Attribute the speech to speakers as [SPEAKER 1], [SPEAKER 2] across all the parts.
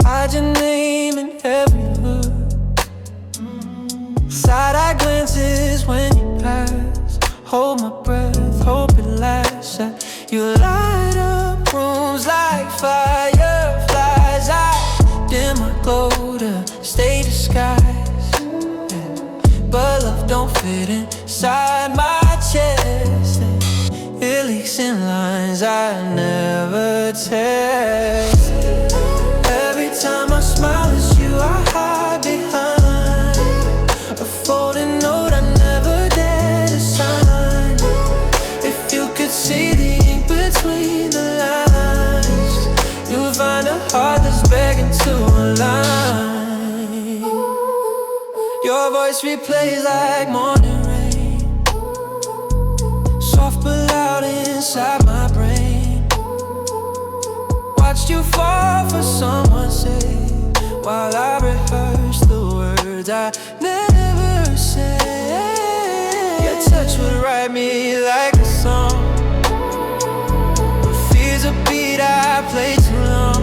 [SPEAKER 1] Hide your name in every hood. Side-eye glances when you pass. Hold my breath, hope it lasts. You light up rooms like fireflies. I dim my glow to stay disguised. But love don't fit inside my chest. It leaks in lines I never test. Every time I smile, it's you I hide behind. A folded note I never dare to sign. If you could see the ink between the lines, you'll find a heart that's begging to align. Your voice replays like morning rain, soft but loud inside my brain. Watched you fall for someone safe while I rehearse the words I never said. Your touch would write me like a song, but fear's a beat I play too long.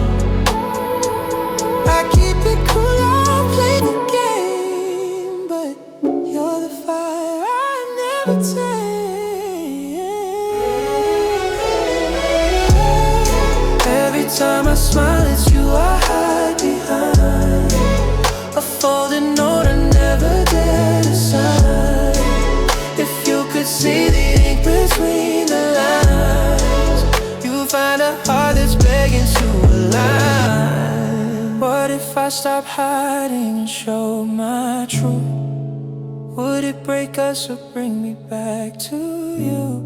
[SPEAKER 1] I keep it cool, I'll play the game, but you're the fire I never take. Every time I smile, it's you I hide behind. A folded note I never dare to sign. If you could see the ink between the lines, you'll find a heart that's begging to align. What if I stop hiding and show my truth? Would it break us or bring me back to you?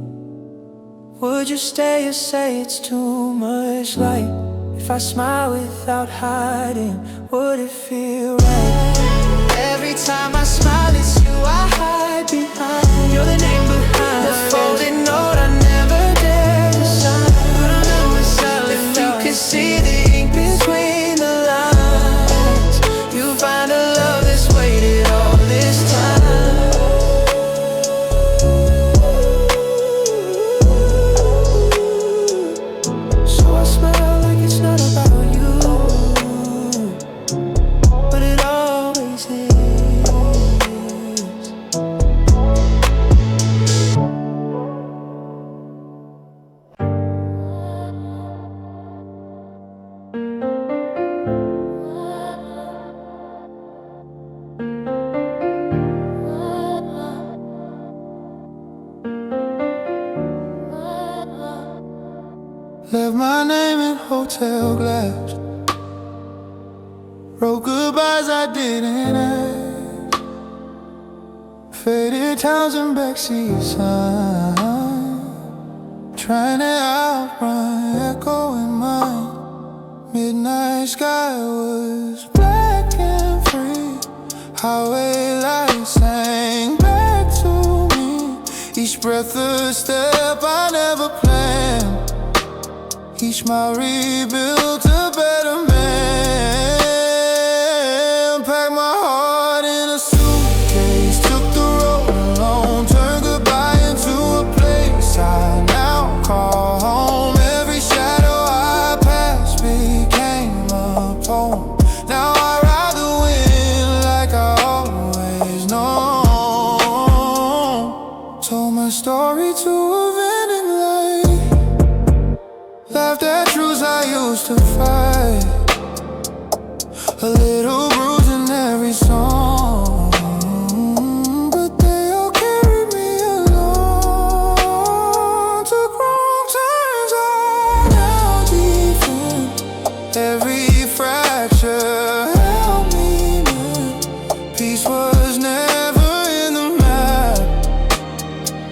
[SPEAKER 1] Would you stay or say it's too much light? If I smile without hiding, would it feel right? Every time I smile, it's you I hide behind. You're the name behind the folded note I never dare to sign. But I know myself. If you could see the ink between the lines, you'll find a love that's waited all this time. Left my name in hotel glass, wrote goodbyes I didn't ask, faded towns and backseat signs, trying to outrun echo in mind. Midnight sky was black and free, highway lights sang back to me. Each breath a step I never planned, each mile rebuilt a better man. Packed my heart in a suitcase, took the road alone, turned goodbye into a place I now call home. Every shadow I passed became a poem. Now I ride the wind like I always known. Told my story to a vending light, laughed at truths I used to fight. A little bruise in every song, but they all carried me along. Took wrong turns, I now defend. Every fracture helped me mend. Peace was never in the map,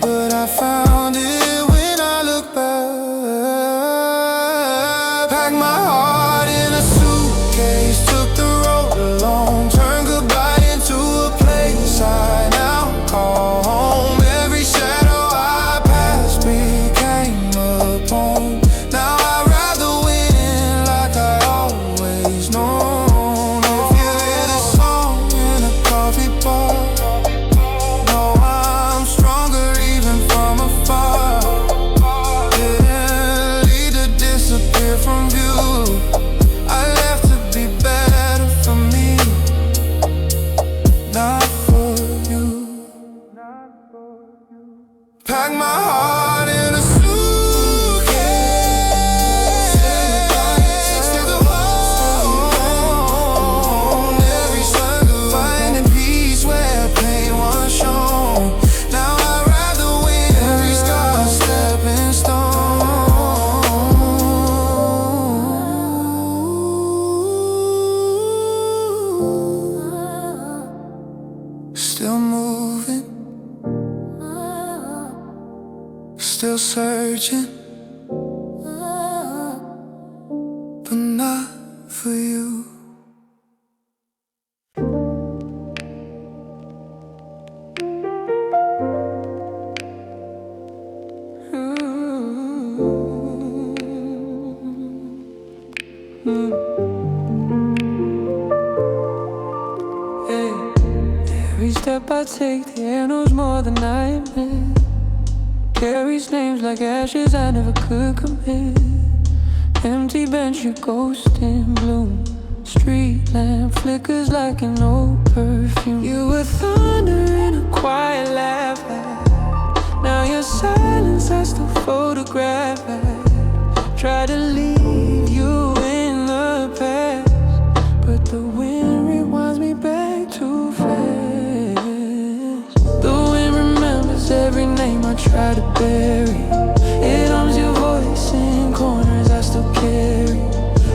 [SPEAKER 1] but I found it when I look back. My heart in a suitcase, took the road still searching, but not for you. Every step I take, the air knows more than I admit. Carries names like ashes I never could commit. Empty bench, your ghost in bloom. Street lamp flickers like an old perfume. You were thunder in a quiet laugh. Now your silence I still photograph. Try to leave you in the past, but the wind rewinds me back too fast. The wind remembers every name I try to bury. It hums your voice in corners I still carry.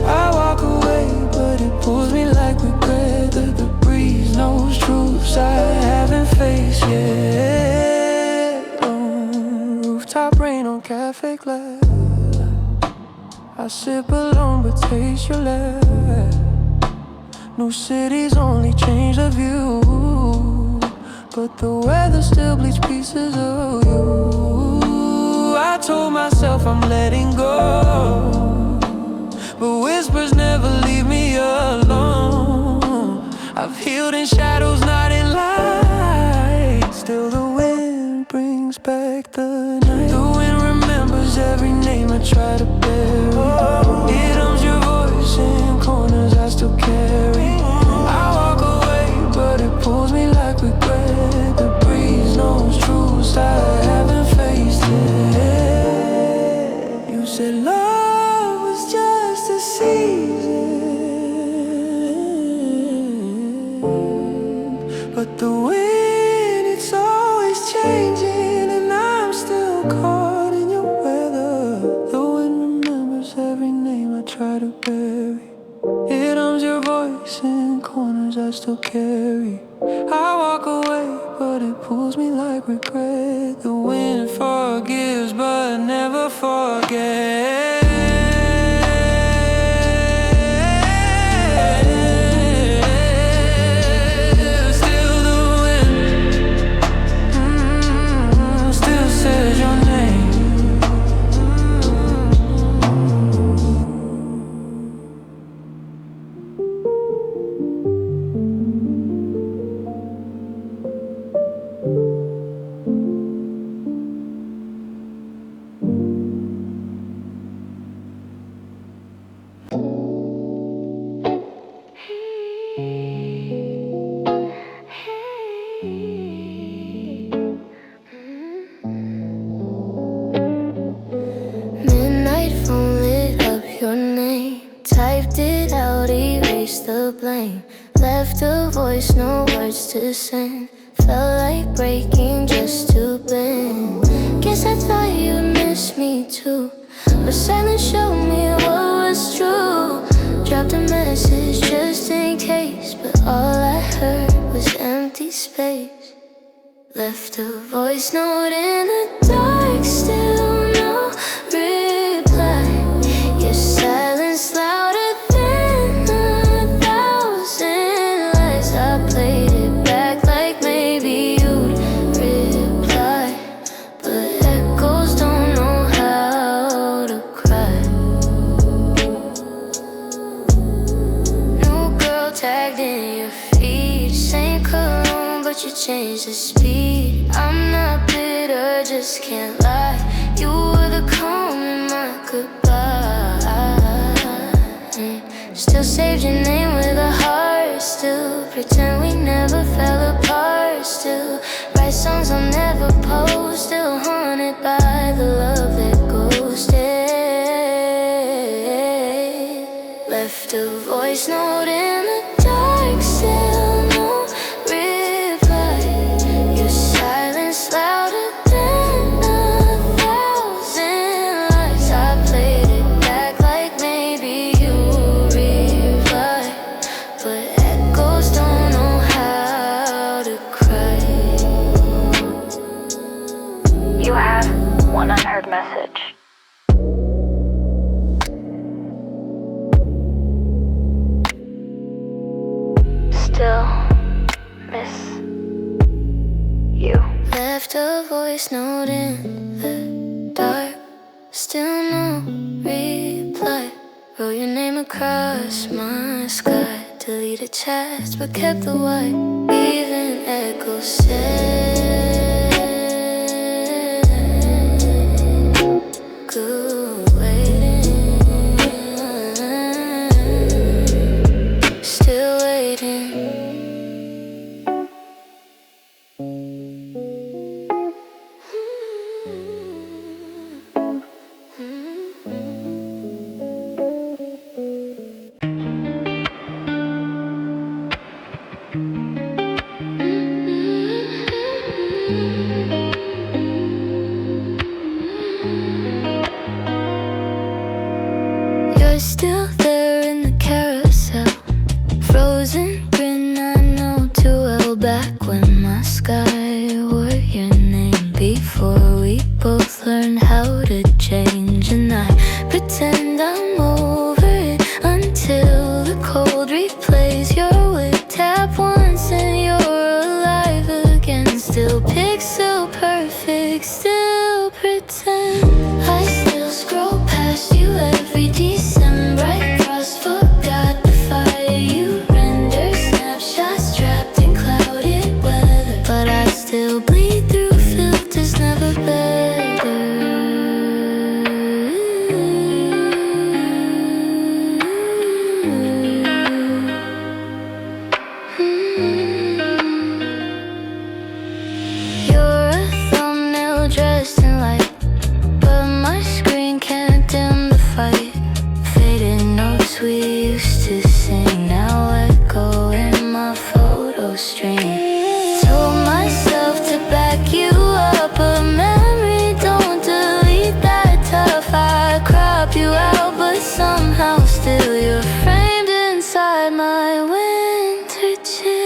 [SPEAKER 1] I walk away, but it pulls me like regret. The breeze knows truths I haven't faced yet. On rooftop rain on cafe glass, I sip alone but taste your laugh. New cities only change the view, but the weather still bleeds pieces of you. I told myself I'm letting go, but whispers never leave me alone. I've healed in shadows, not in light. Still the wind brings back the night. The wind remembers every name I try to bury. It hums your voice in corners I still carry. I walk away, but it pulls me like regret. The breeze knows truths I haven't faced yet. You said love was just a season, but the wind, it's always changing, and I'm still caught in your weather. The wind remembers every name I try to bury. It hums your voice in corners I still carry. I walk away, but it pulls me like regret. The wind forgives but never forgets. Still the wind, still says your name.
[SPEAKER 2] Midnight phone lit up your name. Typed it out, erased the blame. Left a voice, no words to send. Felt like breaking just to bend. Guess I thought you'd miss me too, but silence showed me what was true. Dropped a message just in case, but all I heard was empty space. Left a voice note in the dark, still no reply. Your silence louder than 1,000 lies. I played it back like maybe you'd reply, but echoes don't know how to cry. New girl tagged in your feed, same cologne but you changed the speed. I'm not bitter, just can't lie. You were the calm in my goodbye. Still saved your name with a heart. Still pretend we never fell apart. Still write songs I'll never post. Still haunted by the love that ghosted. Left a voice note in the dark, still no reply. Your silence louder than 1,000 lies. I played it back like maybe you reply, but echoes don't know how to cry.
[SPEAKER 3] You have
[SPEAKER 2] message. Still miss you. Left a voice note in the dark. Still no reply. Wrote your name across my sky. Deleted chats but kept the white. Even echoes said good waiting. Still waiting. You're still there in the carousel. Frozen grin, I know too well. Back when my sky were your name. Before we both learned how to change. And I pretend I'm over it until the cold replays your wit. Tap once and you're alive again. Still pixel perfect, still pretend. I still scroll past you every December. I cross, forgot the fire you render. Snapshots trapped in clouded weather. But I still bleed through filters, never better. You're a thumbnail dressed in light, but my screen can't dim the fight. Faded notes we used to sing now echo in my photo stream. Told myself to back you up, but memory don't delete that tough. I crop you out, but somehow still you're framed inside my winter chill.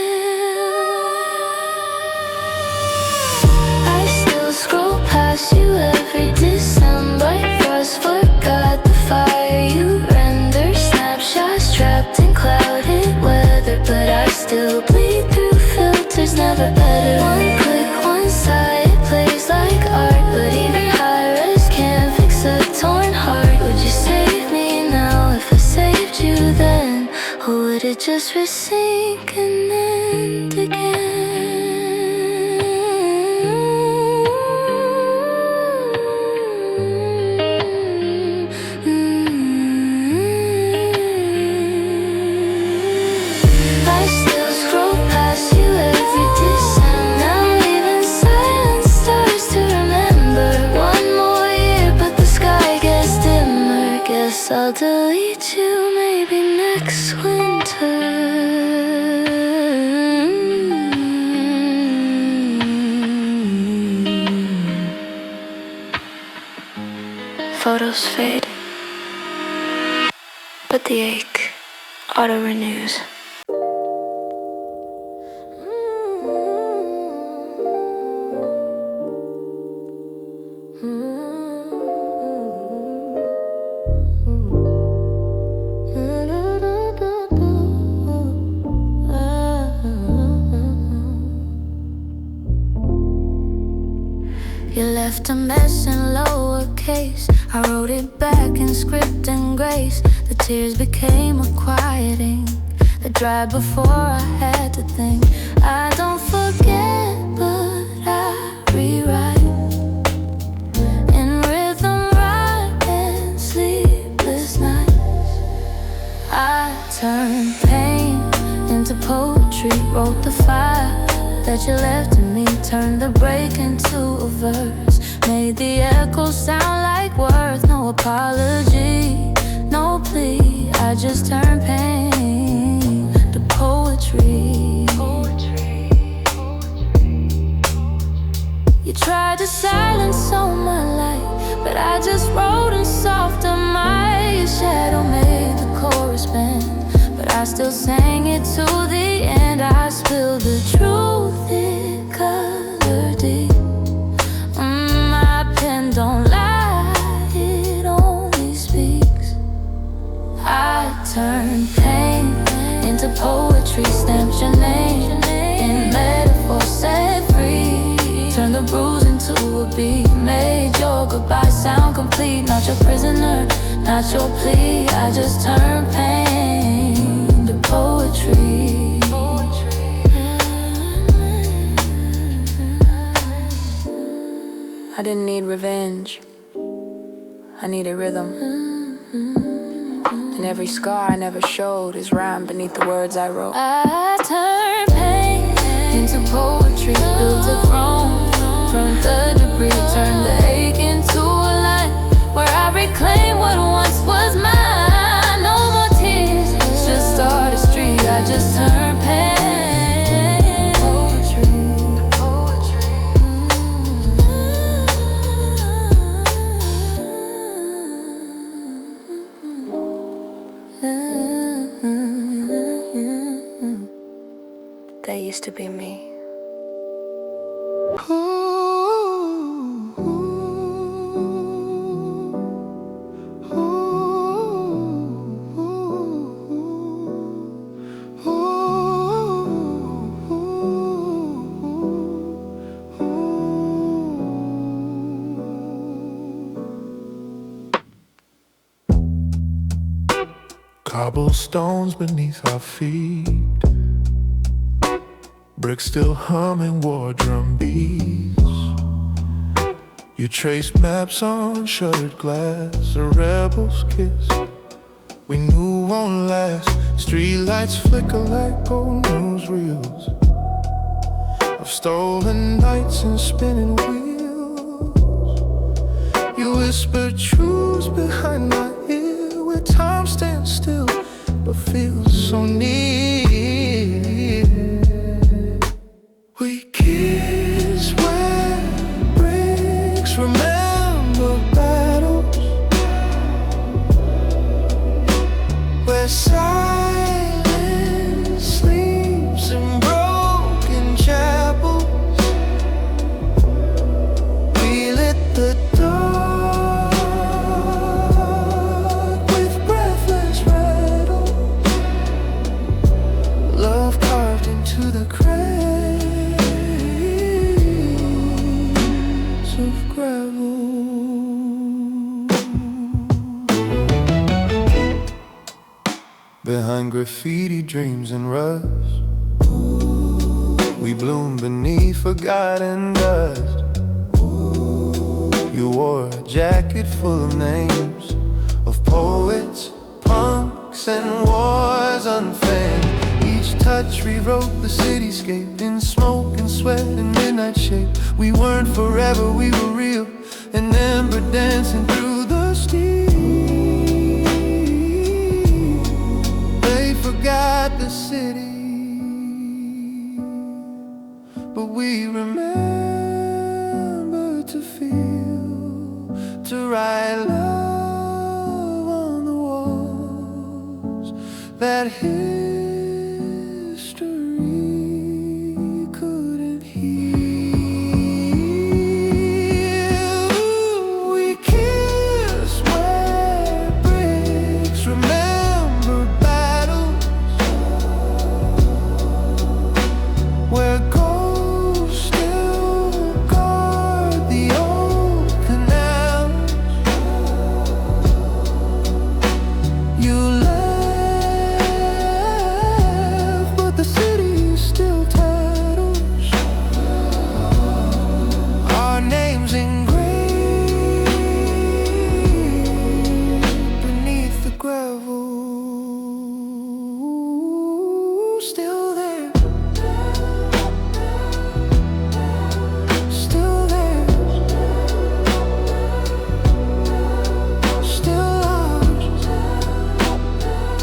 [SPEAKER 2] I still scroll past you every December. Frost, forgot the fire you render. Snapshots trapped in clouded weather. But I still bleed through filters, never better. One click, one side, it plays like art. But even high res can't fix a torn heart. Would you save me now if I saved you then? Or would it just resync and end again? I still scroll past you every December. Now even silence starts to remember. One more year, but the sky gets dimmer. Guess I'll delete you maybe next winter. Photos fade, but the ache auto renews. You left a mess in lowercase. I wrote it back in script and grace. The tears became a quieting that dried before I had to think. I don't forget, but I rewrite in rhythm, right and sleepless nights. I turned pain into poetry, wrote the fire that you left in me, turned the break into a verse, made the echo sound like worth. No apology, no plea, I just turned pain to poetry. You tried to silence all my light, but I just wrote in softer my shadow made the chorus bend, but I still sang it to the end. I spilled the truth, it colored deep. My pen don't lie, goodbye sound complete. Not your prisoner, not your plea. I just turn pain to poetry. I didn't need revenge, I needed rhythm. And every scar I never showed is rhymed beneath the words I wrote. I turned pain into poetry, built a throne from the debris, turned the ache into a line where I reclaim what once was mine. No more tears, it's just artistry. I just turned pain. That used to be me.
[SPEAKER 3] Cobblestones beneath our feet, bricks still humming war drum beats. You traced maps on shuttered glass, a rebel's kiss we knew won't last. Streetlights flicker like old newsreels of stolen nights and spinning wheels. You whispered truths behind my ear, where time stands still but feels so near. We kiss where bricks remember battles, where silence sleeps in broken chapels. We lit the dark with breathless rattle, love carved into the crates of gravel. Behind graffiti dreams and rust, we bloom beneath forgotten dust. You wore a jacket full of names of poets, punks, and wars unfanned. Each touch rewrote the cityscape in smoke and sweat and midnight shape. We weren't forever, we were real, an ember dancing through the steel. They forgot the city, but we remember to feel, to write love on the walls that history couldn't heal. We kiss where bricks remember battles, where ghosts still guard the old canals. You left, but the city still tattles, our names engraved beneath the gravel. Still there, still there, still ours, still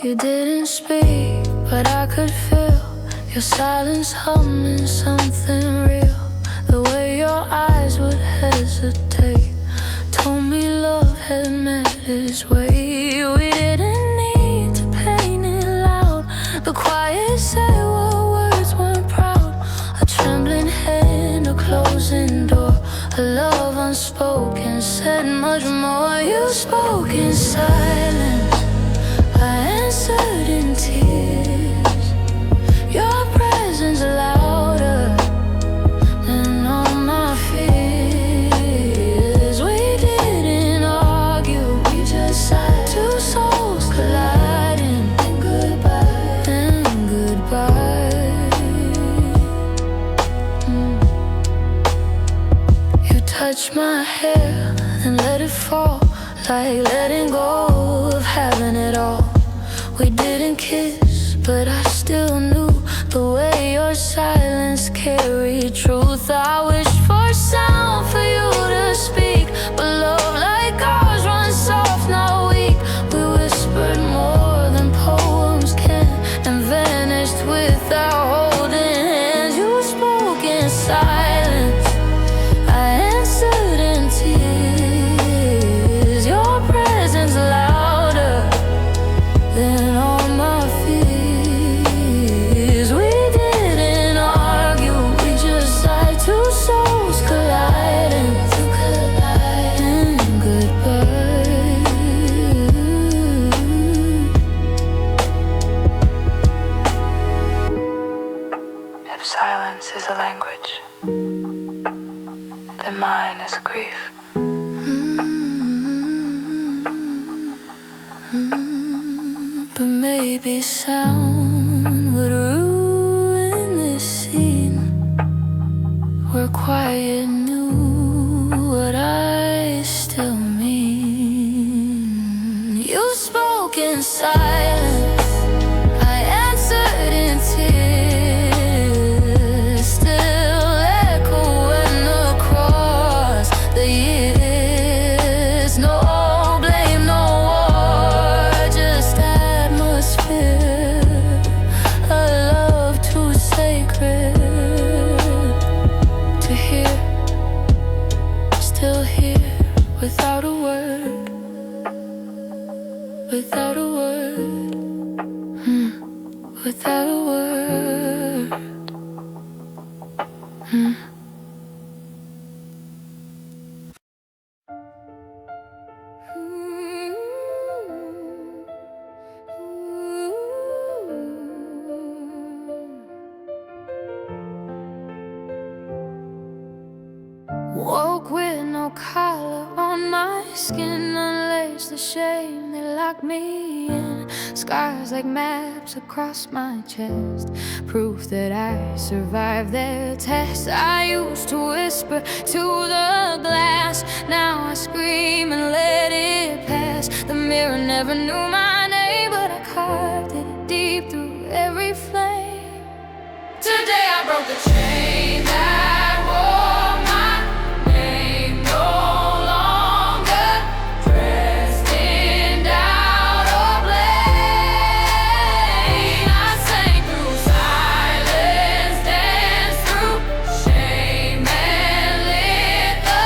[SPEAKER 2] You didn't speak, but I could feel your silence humming something real. The way your eyes would hesitate told me love had met its way. We didn't need to paint it loud. The quiet said what words weren't proud. A the closing door. A love unspoken said much more. You spoke in silence, I answered in tears. Your presence louder than all my fears. We didn't argue, we just sat, two souls colliding. And goodbye, and goodbye. You touched my hair, then let it fall, like letting go of having it all. We didn't kiss, but I still knew the way your silence carried truth. I wished for sound for you to speak, but love like ours runs soft, not weak. We whispered more than poems can, and vanished without holding hands. You spoke in silence, I answered in tears. Your presence louder than all my fears. We didn't argue, we just sighed, two souls colliding. And goodbye.
[SPEAKER 4] If silence is a language, then mine is grief.
[SPEAKER 2] But maybe sound would ruin this scene where quiet knew what I still mean. You spoke in silence, I answered in tears, still echoing across the years. No blame, no war, just atmosphere. A love too sacred to hear, still here without a word, without a word, without a word. Woke with no collar on my skin, unlaced the shame they locked me in. Scars like maps across my chest, proof that I survived their test. I used to whisper to the glass, now I scream and let it pass. The mirror never knew my name, but I carved it deep through every flame. Today I broke the chain that wore my name, no longer dressed in doubt or blame. I sang through silence, danced through shame, and lit the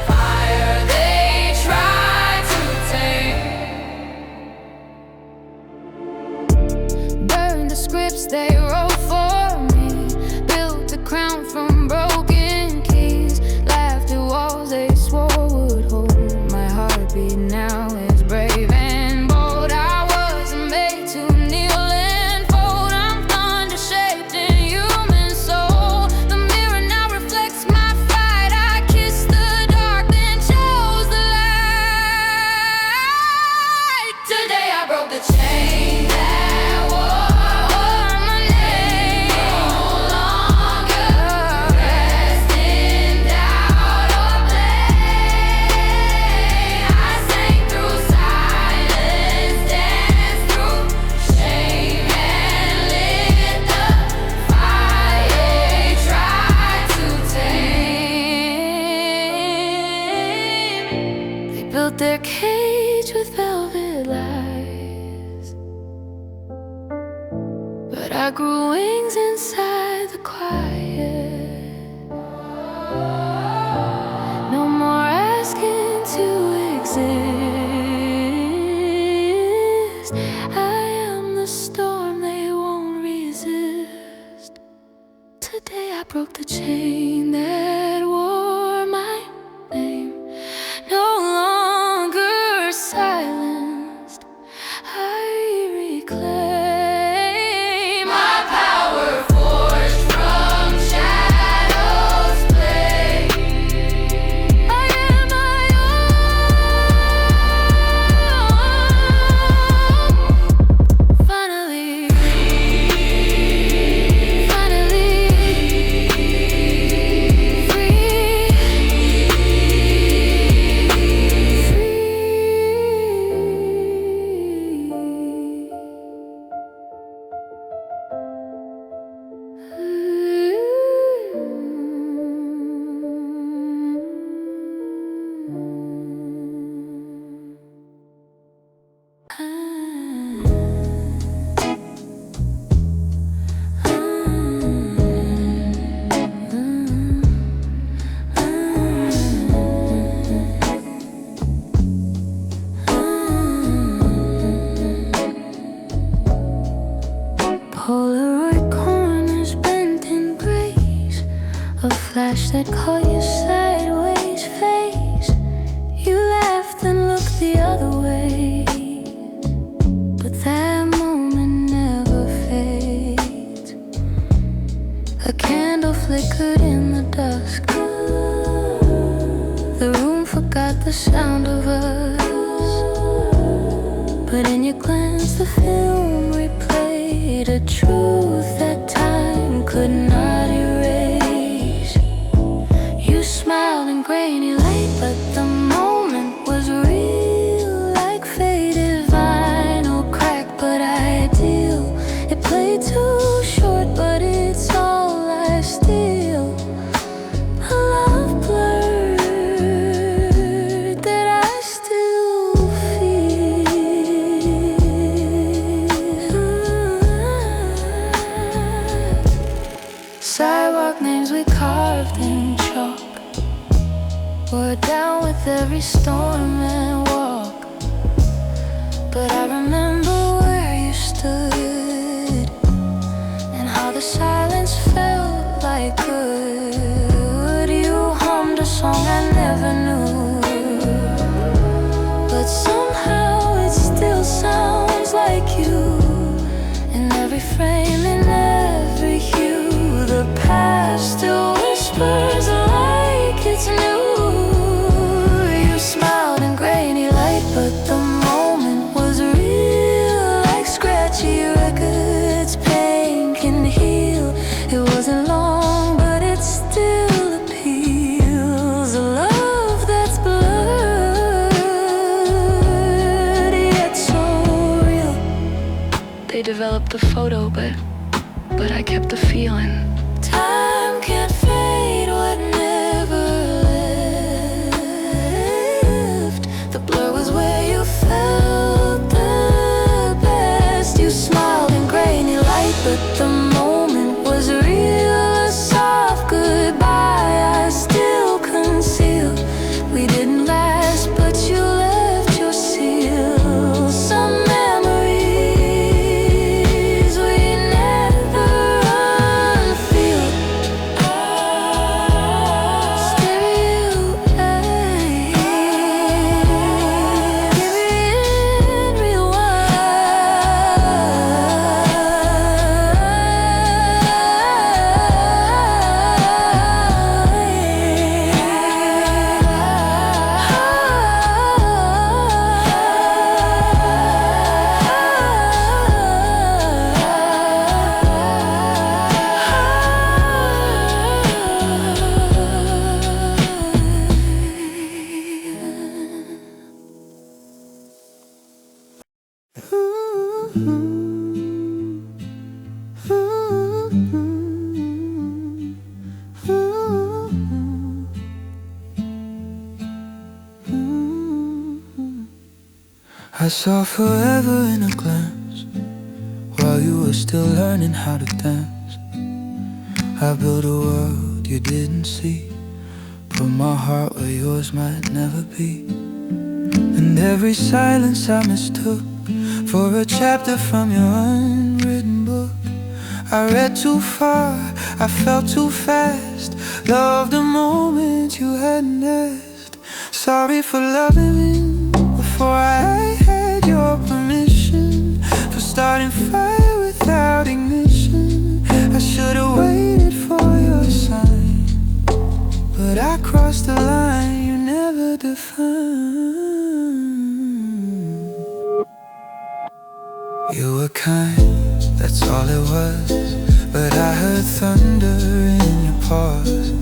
[SPEAKER 2] fire they tried to tame. Burned the scripts they wrote for me, built a crown from broken keys, laughed at walls they swore would hold my heartbeat. Now is brave and bold. I wasn't made to kneel and fold. I'm thunder shaped in human soul. The mirror now reflects my fight. I kissed the dark, then chose the light. Today I broke the chain that wore my name, no longer dressed in doubt or blame. I sang through silence, danced through shame, and lit the fire they tried to tame. They built their cage with velvet lies, but I grew wings inside the quiet. No more asking to exist. I am the storm they won't resist. Today I broke broke the chain that wore my name. No longer silenced, I reclaim my power forged from shadows flame. I am my own. Finally Polaroid corners bent in grace, a flash that caught your sideways face. You laughed and looked the other way, but that moment never fades. A candle flickered in the dusk. The room forgot the sound of us, but in your glance the film replayed a truth that time could not erase. You smiled in grainy light, but the moment was real, like faded vinyl cracked but ideal. It played too short, but it's all I steal. A love blurred that I still feel. Sidewalk names we carved in chalk were down with every storm and walk. But I remember where you stood and how the silence felt like good. You hummed a song I never knew, but somehow it still sounds like you. In every frame, in every hue, the past still whispers like it's new. You smiled in grainy light, but the moment was real, like scratchy records pain can heal. It wasn't long, but it still appeals. A love that's blurred, yet so real. They developed the photo, but I kept the feeling. Time can't fade what never lived. The blur was where you felt the best. You smiled in grainy light, but the moment was real. A soft goodbye I still conceal. We didn't last, but you left your seal. Some memories we never unfeel. Stereo
[SPEAKER 1] I saw forever in a glance while you were still learning how to dance. I built a world you didn't see, put my heart where yours might never be. And every silence I mistook for a chapter from your unwritten book. I read too far, I felt too fast. Loved the moment you hadn't asked. Sorry for loving me before I had your permission. For starting fire without ignition. I should've waited for your sign, but I crossed the line you never defined. You were kind, that's all it was, but I heard thunder in your pause.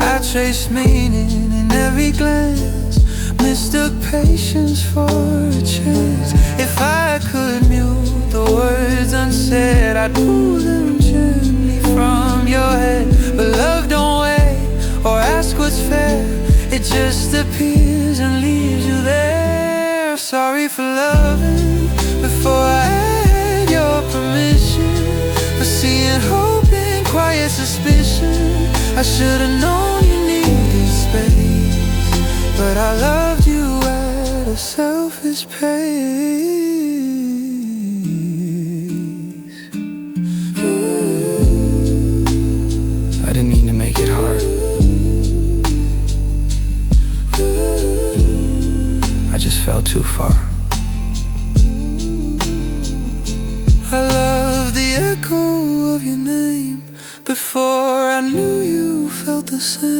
[SPEAKER 1] I traced meaning in every glance, mistook patience for a chance. If I could mute the words unsaid, I'd pull them gently from your head. But love don't wait or ask what's fair, it just appears and leaves you there. Sorry for loving before I had your permission, for seeing hope in quiet suspicion. I should've known you needed space, but I loved you at a selfish pace. I didn't mean to make it hard. I just fell too far. I love the echo of your name. Before I knew you felt the same.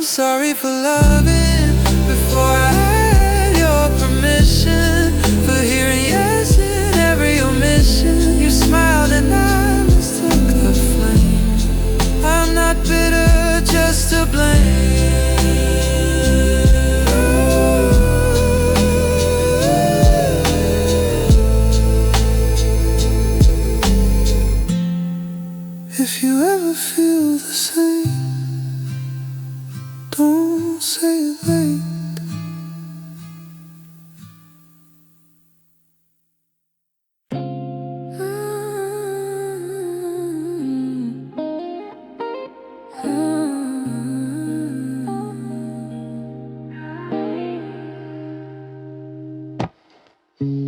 [SPEAKER 1] Sorry for loving before I had your permission, for hearing yes in every omission. You smiled and I mistook the flame. I'm not bitter, just to blame. If you ever feel the same, don't say it late.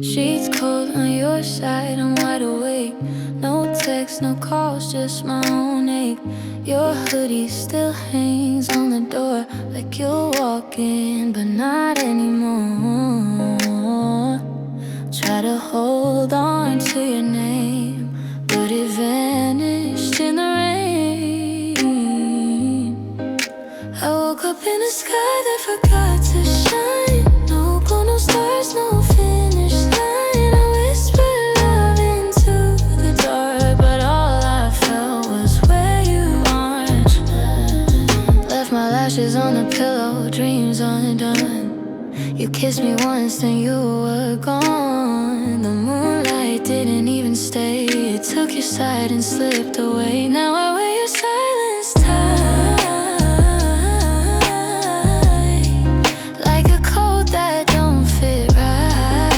[SPEAKER 2] Sheets cold on your side, I'm wide awake. No text, no calls, just my own ache. Your hoodie still hangs on the door, like you'll walk in, but not anymore. Try to hold on to your name, but it vanished in the rain. I woke up in a sky that forgot to shine. No gold, no stars, no finish line. I whispered love into the dark, but all I felt was where you aren't. Left my lashes on the pillow, dreams undone. You kissed me once, then you were gone. The moonlight didn't even stay, it took your side and slipped away. Now I wear your silence tight, like a coat that don't fit right.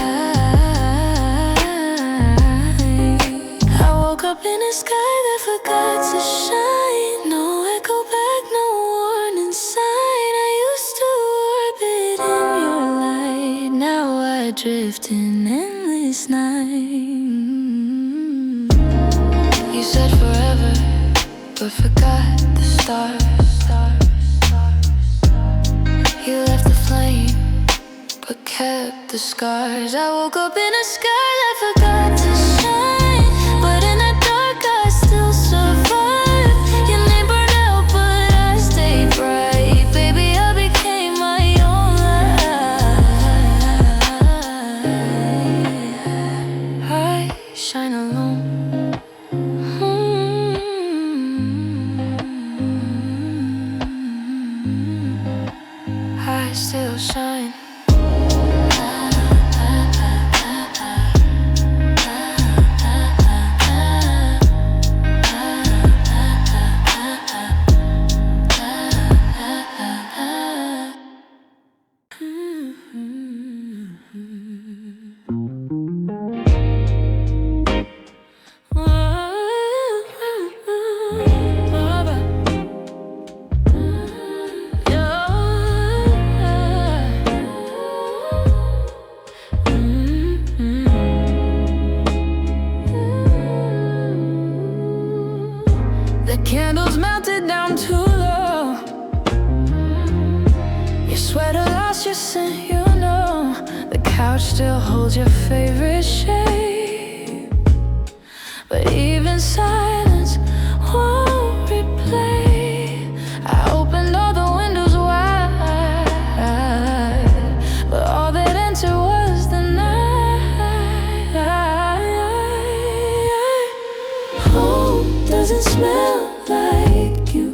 [SPEAKER 2] I woke up in a sky that forgot to shine. No echo back, no warning sign. I used to orbit in your light, now I drift in endless night. You said forever, but forgot the stars. You left the flame, but kept the scars. I woke up in a sky that forgot to shine, but in the dark I still survived. Your name burned out, but I stayed bright. Baby, I became my own light. I shine alone. I still shine.
[SPEAKER 1] candles melted down too low. Your sweater lost your scent, you know. The couch still holds your favorite shape, but even silence won't replay. I opened all the windows wide, but all that entered was the night. Home doesn't smell like you.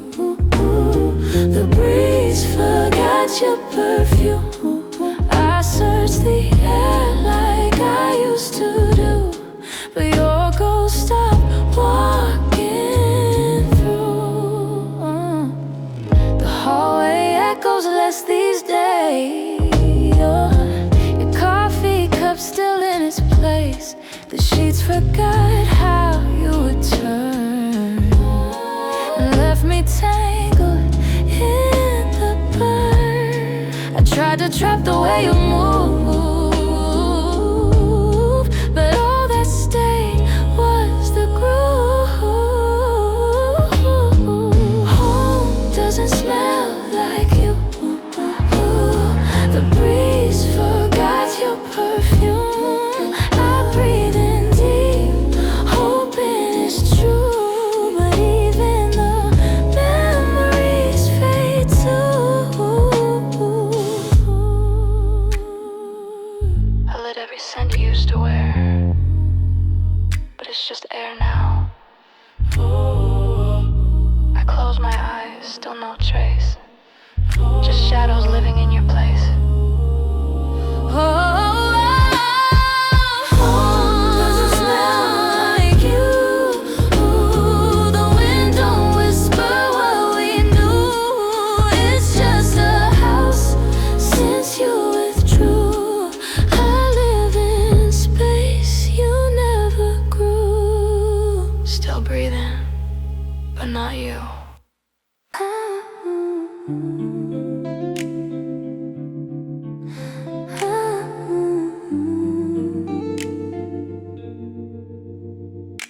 [SPEAKER 1] The breeze forgot your perfume. I searched the air like I used to do, but your ghost stopped walking through. The hallway echoes less these days. Your coffee cup still in its place. The sheets forgot how you would turn and left me tangled in the burn. I tried to trap the way you move, but all that stayed was the groove. Home doesn't smell like you. The breeze forgot your perfume. I breathe in deep, hoping it's true, but even the memories fade too. I lit every scent you used to wear, but it's just air now. I close my eyes, still no trace, just shadows living in your place. Home doesn't smell like you. The wind don't whisper what we knew. It's just a house since you withdrew. I live in space you never grew. Still breathing, but not you.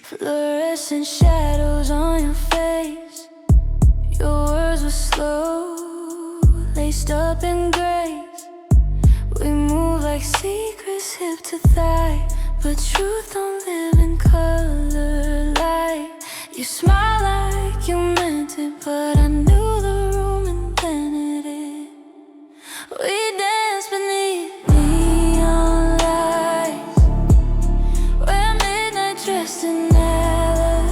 [SPEAKER 1] Fluorescent shadows on your face. Your words were slow, laced up in grace. We move like secrets hip to thigh, but truth don't live in color light. You smile like you meant it, but I knew the room invented it. We dance beneath neon lights, where midnight dressed in alibis.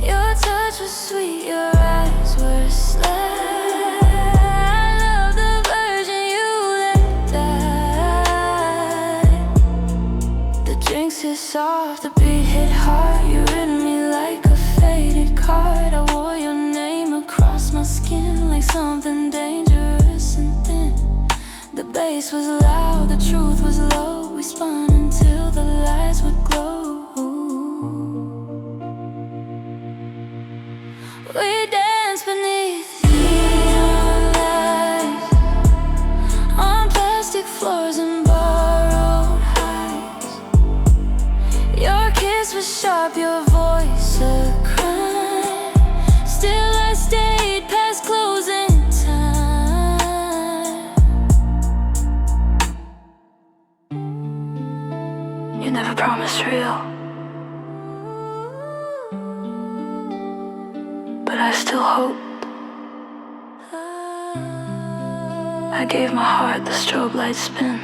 [SPEAKER 1] Your touch was sweet, your eyes were sly. I love the version you let die. The drinks hit soft, the beat hit hard. You read me like a faded card. I wore your name across my skin like something dangerous and thin. The bass was loud, the truth was low. We spun until the lights would glow. We danced beneath neon lights, on plastic floors and borrowed highs. Your kiss was sharp, your voice a crime. Still I stayed past closing time. You never promised real, but I still hoped. I gave my heart the strobe light spin,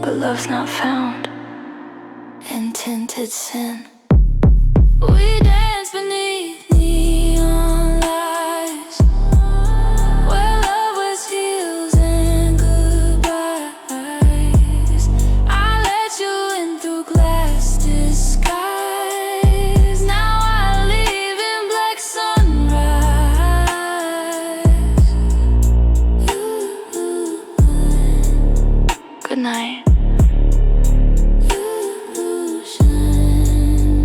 [SPEAKER 1] but love's not found in tinted sin. We dance beneath neon lights, where love was heels and goodbyes. I let you in through glass disguise. Now I leave in black sunrise. Good night. You shine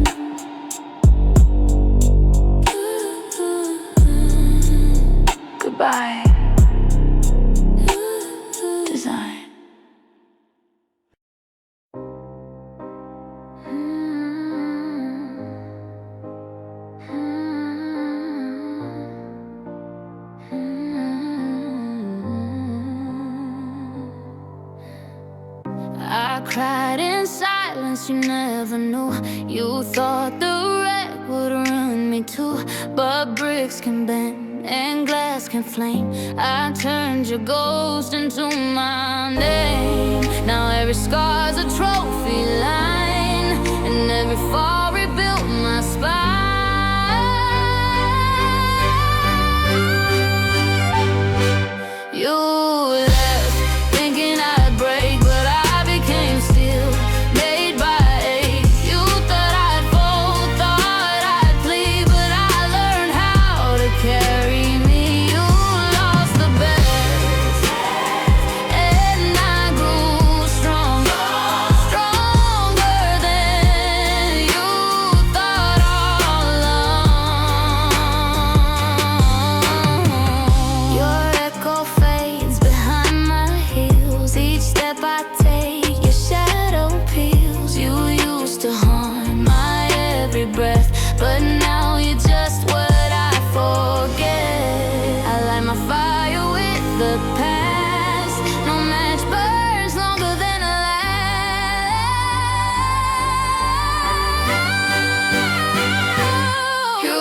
[SPEAKER 2] cried in silence, you never knew. You thought the wreck would ruin me too, but bricks can bend and glass can flame. I turned your ghost into my name. Now every scar's a trophy line, and every fall rebuilt my spine. You left thinking I'd break, but I became steel, made by ache. You thought I'd fold, thought I'd plead, but I learned how to carry me. You lost the best, and I grew stronger, stronger than you thought all along. Your echo fades behind my heels. Each step I take, your shadow peels. You used to haunt my every breath, but now you're just what I forget. I light my fire with the past. No match burns longer than a last. You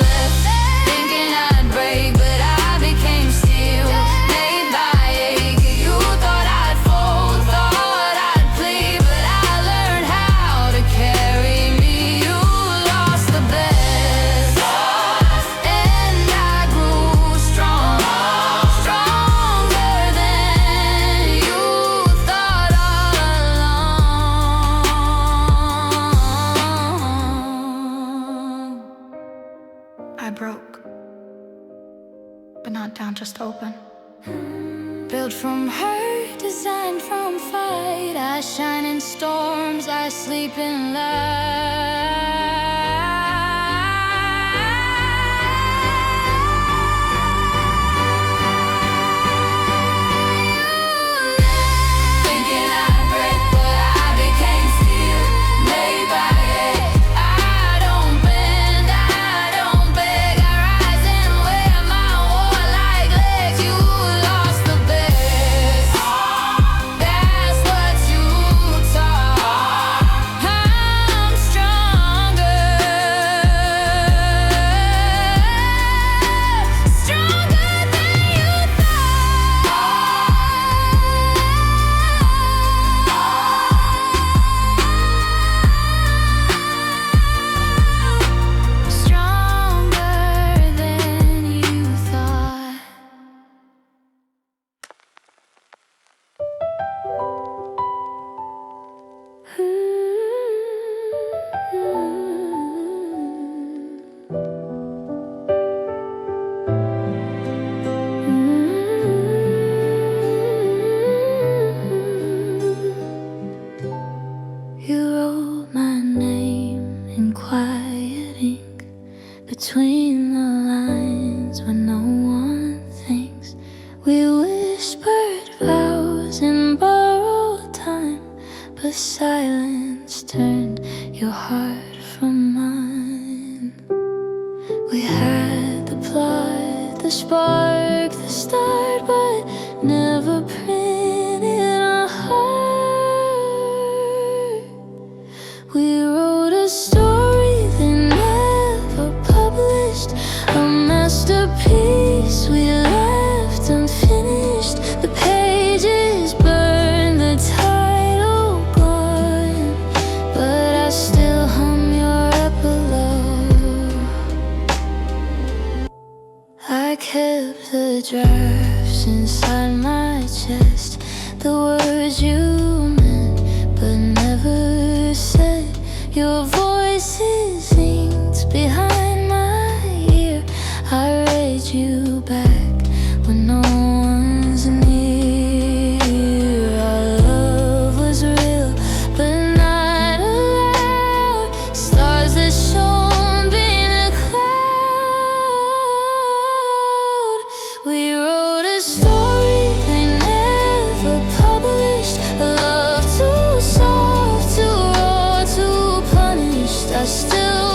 [SPEAKER 2] left thinking I'd break, but I became steel, made by ache. You thought I'd fold, thought I'd plead, but I learned how to carry me. You lost the best, and I grew stronger, stronger than you thought all along.
[SPEAKER 4] I broke, but not down, just open.
[SPEAKER 2] Built from hurt, designed from fight. I shine in storms, I sleep in light. Thinking I'd break, but I became steel, made by ache. I don't bend, I don't beg, I rise and wear my warlike legs. You lost the best, that's what you taught. I'm stronger, stronger than you thought. Stronger than you thought. You wrote my name in quiet ink between the lines when no one thinks. We whispered vows in borrowed time, but silence turned your heart from mine. We had the plot, the spark, the start, but never printed a heart. We wrote a story that never published, a masterpiece we left unfinished. The pages burned, the title gone, but I still hum your epilogue. I kept the drafts inside my chest, the words you meant but never said. Your voice is inked behind my ear. I read you back when no one's near. Our love was real, but not allowed. Stars that shone in a cloud. We wrote a story they never published, a love too soft, too raw, too punished. I still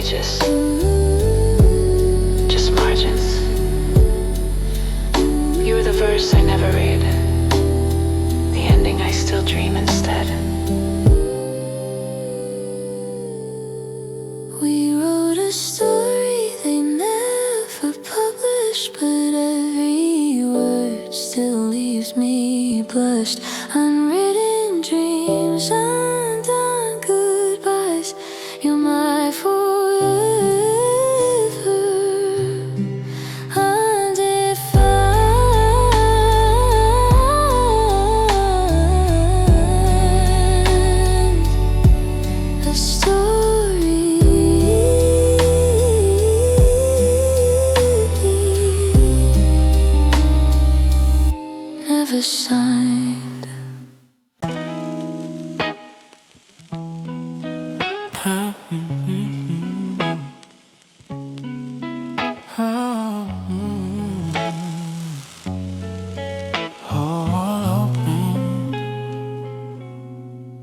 [SPEAKER 5] pages, just margins. You were the verse I never read, the ending I still dream instead.
[SPEAKER 2] We wrote a story they never published, but every word still leaves me blushed. Unwritten dreams, undone goodbyes. You're my forever, undefined. A story never signed.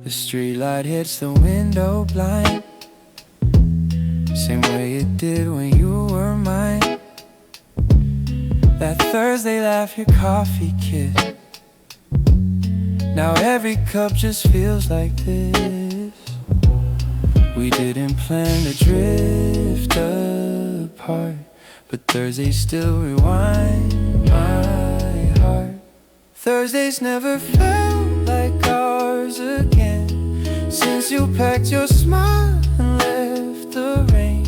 [SPEAKER 1] The street light hits the window blind, same way it did when you were mine. That Thursday laugh, your coffee kiss. Now every cup just feels like this. We didn't plan to drift apart, but Thursdays still rewind my heart. Thursdays never felt like ours again, since you packed your smile and left the rain.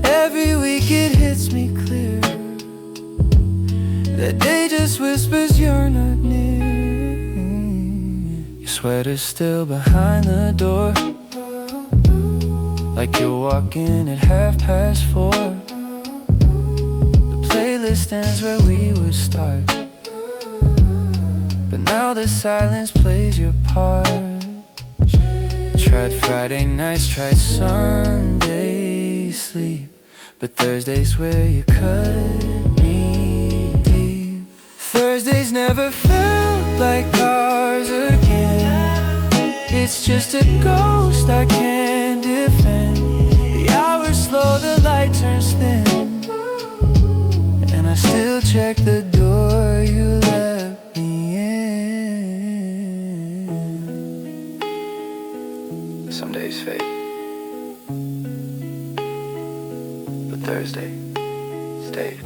[SPEAKER 1] Every week it hits me clear, that day just whispers you're not near. Your sweater's still behind the door, like you're walking at 4:30. The playlist ends where we would start, but now the silence plays your part. Tried Friday nights, tried Sunday sleep, but Thursdays where you cut me deep. Thursdays never felt like ours again. It's just a ghost I can't defend. The hours slow, the light turns thin, and I still check the door you left me in. Some days fade, but Thursday stayed.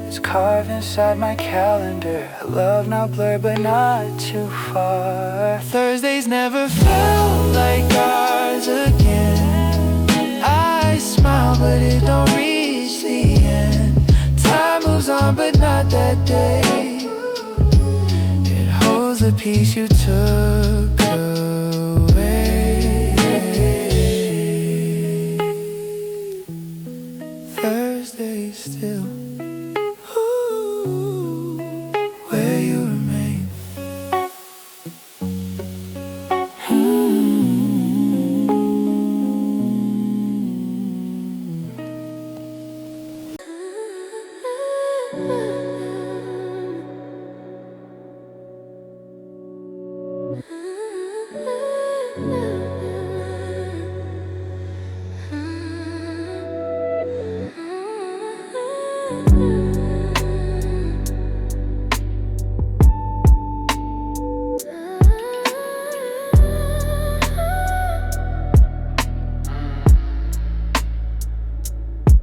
[SPEAKER 1] It's carved inside my calendar, a love not blurred but not too far. Thursdays never felt like ours again. I smile but it don't reach the end. Time moves on but not that day. It holds the piece you took away. Thursdays still where you remain.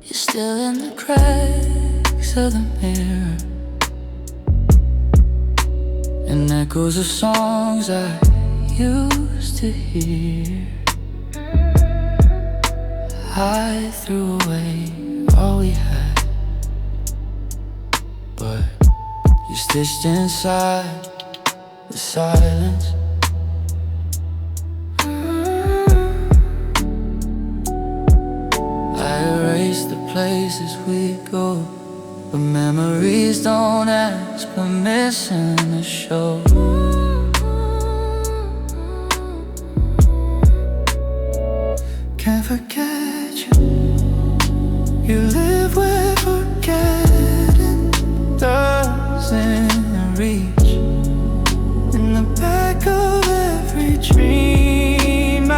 [SPEAKER 1] You're still in the cracks of the mirror, and echoes of songs I used to hear. I threw away all we had, but you stitched inside the silence. I erased the places we go, but memories don't ask permission to show. Can't forget you. You live where forgetting doesn't reach. In the back of every dream I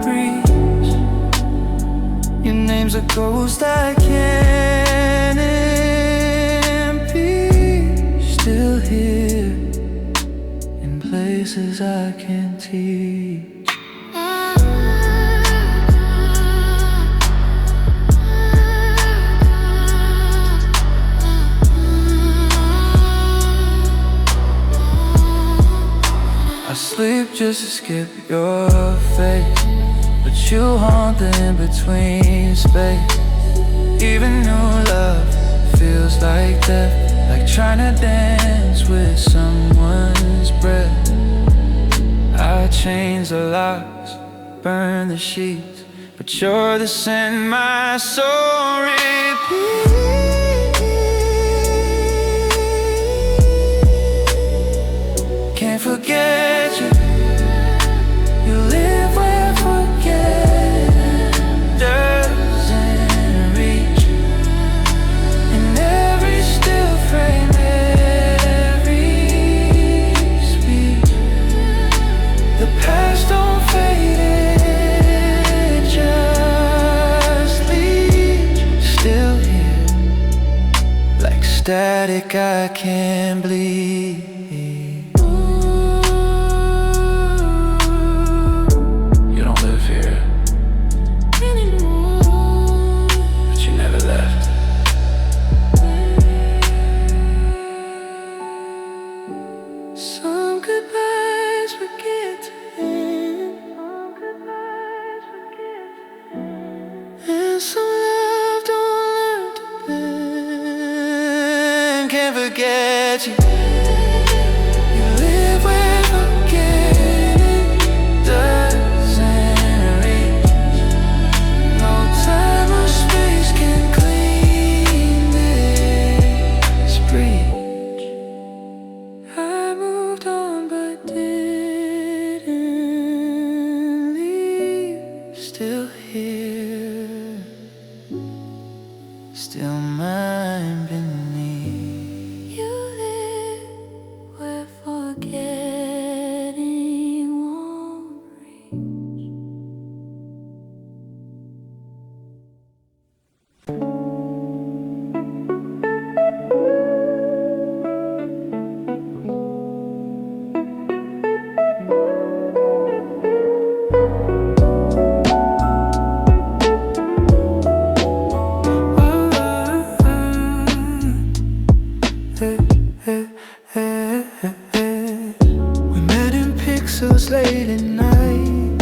[SPEAKER 1] breathe. Your name's a ghost I can't be. Still here in places I can't teach. I sleep just to skip your face, but you haunt the in-between space. Even new love feels like death, like trying to dance with someone's breath. I change the locks, burn the sheets, but you're the scent my soul repeats. Can't forget you. You live where forget doesn't reach. In every still frame, every speech. The past don't fade, it just leaves. Still here, like static I can't bleed. Can't forget you. You live where forgetting doesn't reach. No time or space can clean this breach. I moved on but didn't leave. Still here, still mine beneath. We met in pixels late at night.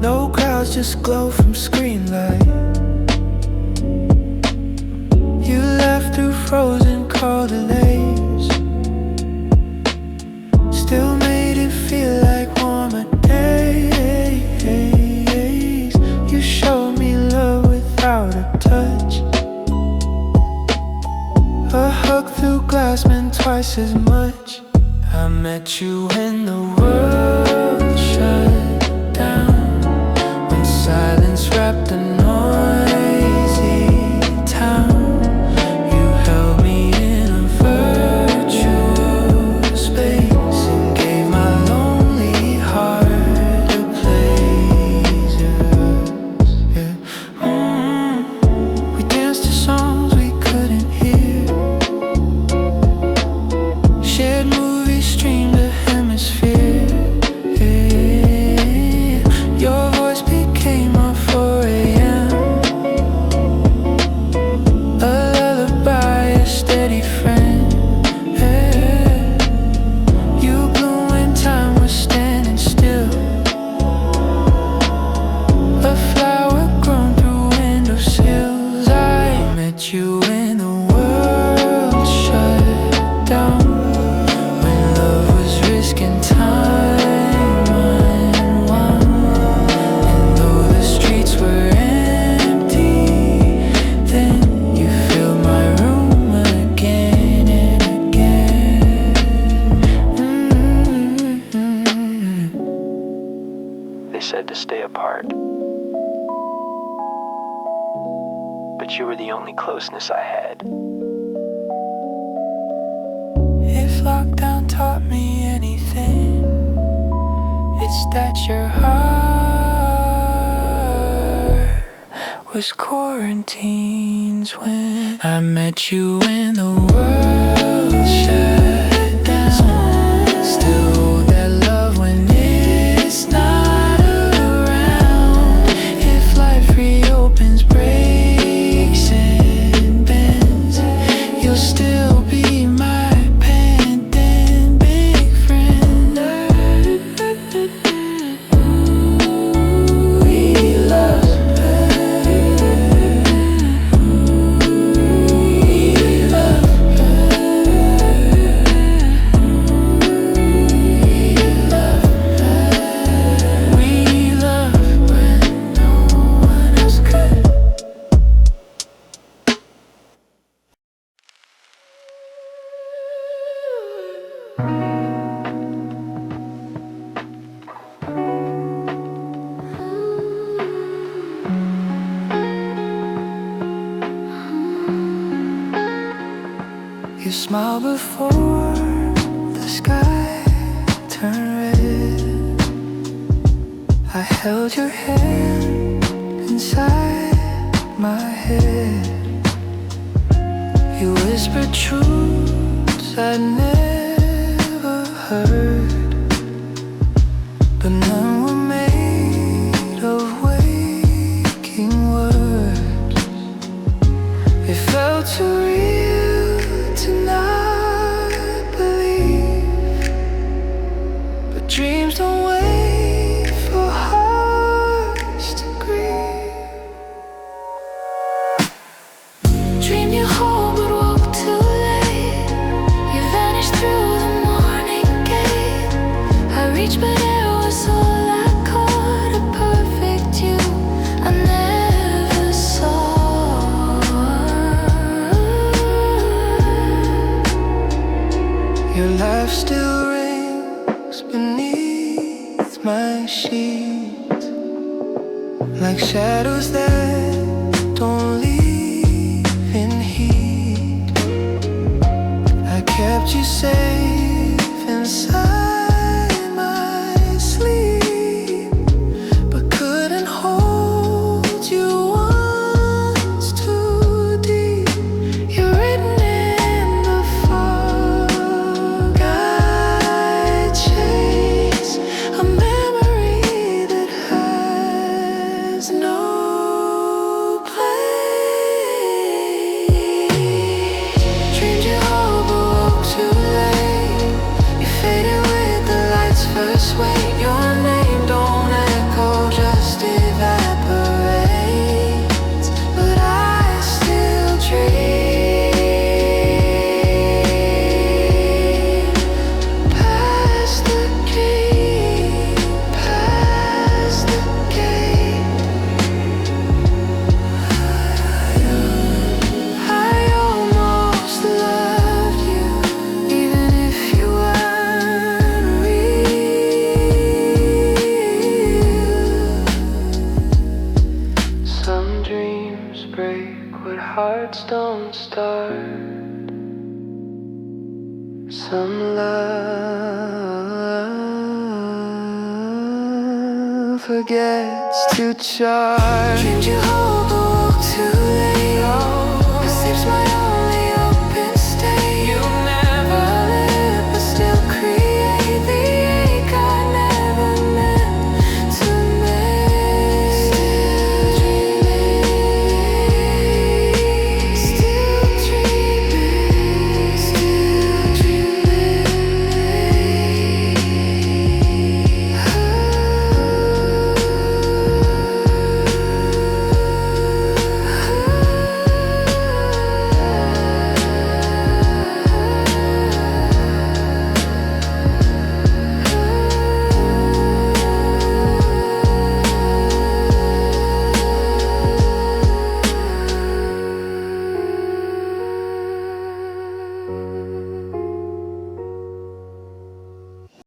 [SPEAKER 1] No crowds, just glow from screen light. You left through frozen cold delays. Still made it feel like warmer days. You showed me love without a touch. A hug through glass meant twice as much. I met you when the world shut down, when silence wrapped the noisy town. You held me in a virtual space and gave my lonely heart a place. Yeah. We danced to songs we couldn't hear. Shared movies, streamed a hemisphere. Yeah. Your voice became my 4 a.m. A lullaby, a steady friend. Yeah. You blew when time was standing still. A flower grown through windowsills. I met you when the world shut down, when love was risking time unwound. And though the streets were empty, then you filled my room again and again.
[SPEAKER 6] They said to stay apart, but you were the only closeness I had.
[SPEAKER 1] If lockdown taught me anything, it's that your heart was quarantines when I met you when the world shut down. Still hold that love when it's not around. If life reopens, breaks and bends, you'll still be my pendant big friend. We love. You smiled before the sky turned red. I held your hand inside my head. You whispered truths I'd never heard, but none were made of waking words. It felt too real to not believe, but dreams don't wait for hearts to grieve. Dream you hold but woke too late. You vanished through the morning gate. I reached but it was all I caught, a perfect you I never saw. Your laugh still rings beneath my sheets, like shadows that don't leave in heat. I kept you safe inside my sleep, but couldn't hold you once too deep. You're written in the fog I chase, a memory that has no place. Dreamed you hold but woke too late. You faded with the lights first wake. Your name don't echo, just evaporates, but I still dream. Past the gate, past the gate. I almost loved you, even if you weren't real. Some dreams break what hearts don't start. Some love forgets to charge. Dreamed you hold